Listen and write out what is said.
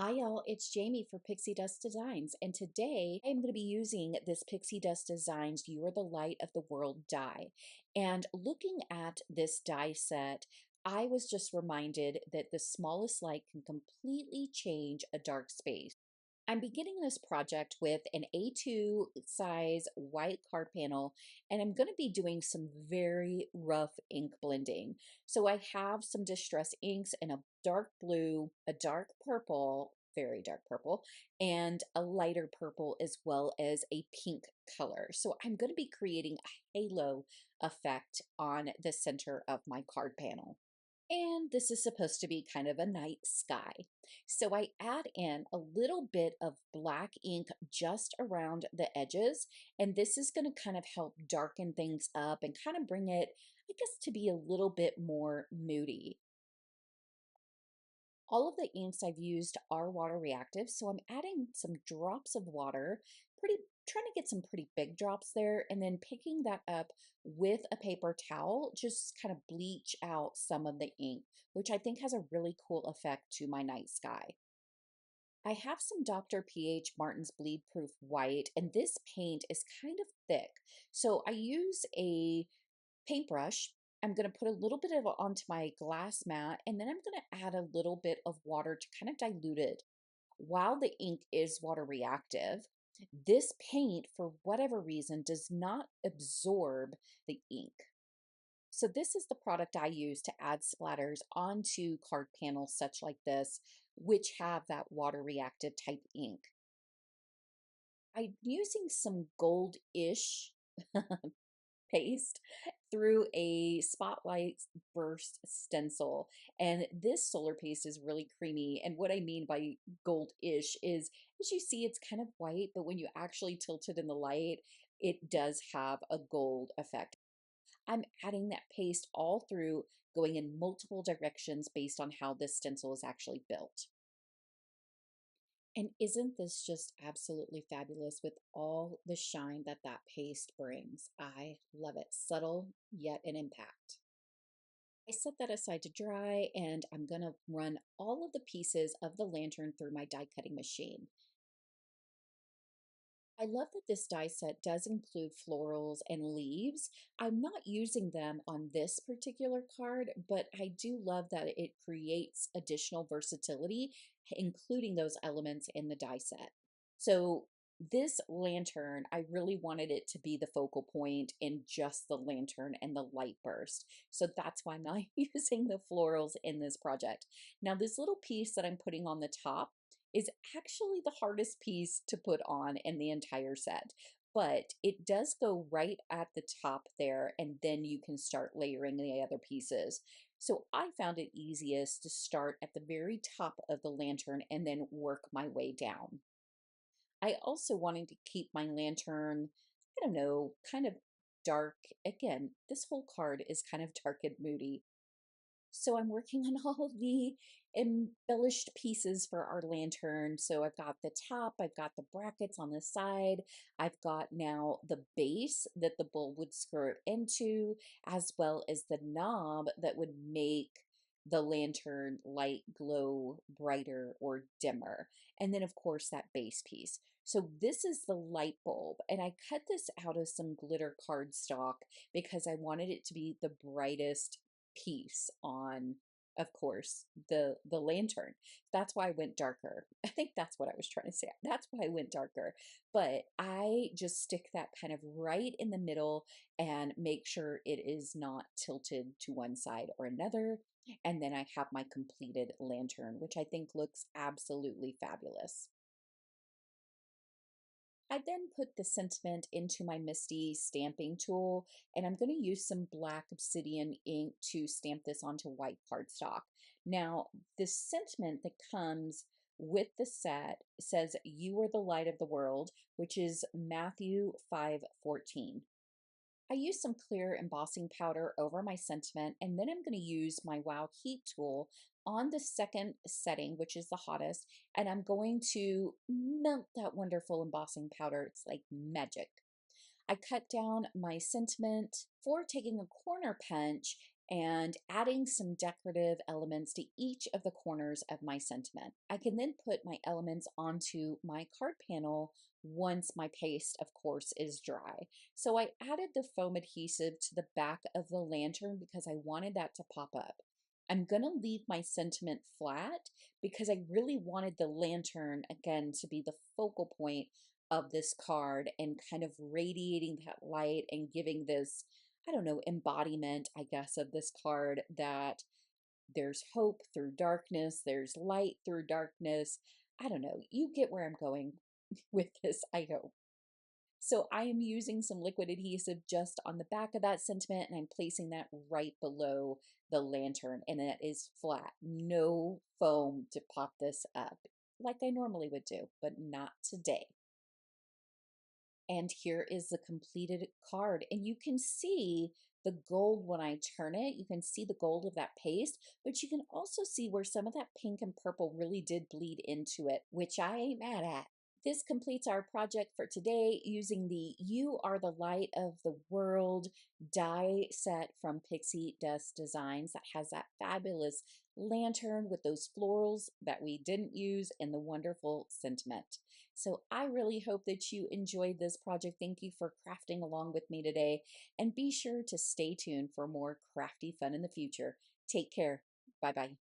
Hi y'all, it's Jamie for Pixi Dust Designs, and today I'm going to be using this Pixi Dust Designs You Are the Light of the World die. And looking at this die set, I was just reminded that the smallest light can completely change a dark space. I'm beginning this project with an A2 size white card panel, and I'm going to be doing some very rough ink blending. So I have some distress inks in a dark blue, a dark purple, very dark purple, and a lighter purple, as well as a pink color. So I'm going to be creating a halo effect on the center of my card panel. And this is supposed to be kind of a night sky. So I add in a little bit of black ink just around the edges. And this is going to kind of help darken things up and kind of bring it, I guess, to be a little bit more moody. All of the inks I've used are water reactive, so I'm adding some drops of water, trying to get some pretty big drops there, and then picking that up with a paper towel, just kind of bleach out some of the ink, which I think has a really cool effect to my night sky. I have some Dr. PH Martin's Bleed Proof White, and this paint is kind of thick. So I use a paintbrush. I'm going to put a little bit of it onto my glass mat, and then I'm going to add a little bit of water to kind of dilute it. While the ink is water reactive, this paint, for whatever reason, does not absorb the ink. So this is the product I use to add splatters onto card panels such like this, which have that water reactive type ink. I'm using some gold-ish paste through a spotlight burst stencil, and this solar paste is really creamy. And what I mean by gold-ish is, as you see, it's kind of white, but when you actually tilt it in the light, it does have a gold effect. I'm adding that paste all through, going in multiple directions based on how this stencil is actually built. And isn't this just absolutely fabulous with all the shine that that paste brings? I love it. Subtle, yet an impact. I set that aside to dry, and I'm going to run all of the pieces of the lantern through my die cutting machine. I love that this die set does include florals and leaves. I'm not using them on this particular card, but I do love that it creates additional versatility, including those elements in the die set. So this lantern, I really wanted it to be the focal point in just the lantern and the light burst. So that's why I'm not using the florals in this project. Now, this little piece that I'm putting on the top is actually the hardest piece to put on in the entire set. But it does go right at the top there, and then you can start layering the other pieces. So I found it easiest to start at the very top of the lantern and then work my way down. I also wanted to keep my lantern, I don't know, kind of dark. Again, this whole card is kind of dark and moody. So I'm working on all of the embellished pieces for our lantern. So I've got the top, I've got the brackets on the side, I've got now the base that the bulb would skirt into, as well as the knob that would make the lantern light glow brighter or dimmer. And then of course that base piece. So this is the light bulb, and I cut this out of some glitter cardstock because I wanted it to be the brightest piece on, of course, the lantern. That's why I went darker. I think that's what I was trying to say. That's why I went darker. But I just stick that kind of right in the middle and make sure it is not tilted to one side or another. And then I have my completed lantern, which I think looks absolutely fabulous. I then put the sentiment into my Misty stamping tool, and I'm going to use some black obsidian ink to stamp this onto white cardstock. Now, the sentiment that comes with the set says, "You are the light of the world," which is Matthew 5:14. I use some clear embossing powder over my sentiment, and then I'm going to use my Wow Heat tool on the second setting, which is the hottest, and I'm going to melt that wonderful embossing powder. It's like magic. I cut down my sentiment for taking a corner punch and adding some decorative elements to each of the corners of my sentiment. I can then put my elements onto my card panel once my paste, of course, is dry. So I added the foam adhesive to the back of the lantern because I wanted that to pop up. I'm going to leave my sentiment flat because I really wanted the lantern, again, to be the focal point of this card and kind of radiating that light and giving this, I don't know, embodiment, I guess, of this card that there's hope through darkness, there's light through darkness. I don't know. You get where I'm going with this, I hope. So I am using some liquid adhesive just on the back of that sentiment, and I'm placing that right below the lantern, and it is flat. No foam to pop this up like I normally would do, but not today. And here is the completed card. And you can see the gold when I turn it. You can see the gold of that paste, but you can also see where some of that pink and purple really did bleed into it, which I ain't mad at. This completes our project for today using the You Are the Light of the World die set from Pixi Dust Designs that has that fabulous lantern with those florals that we didn't use and the wonderful sentiment. So I really hope that you enjoyed this project. Thank you for crafting along with me today, and be sure to stay tuned for more crafty fun in the future. Take care. Bye-bye.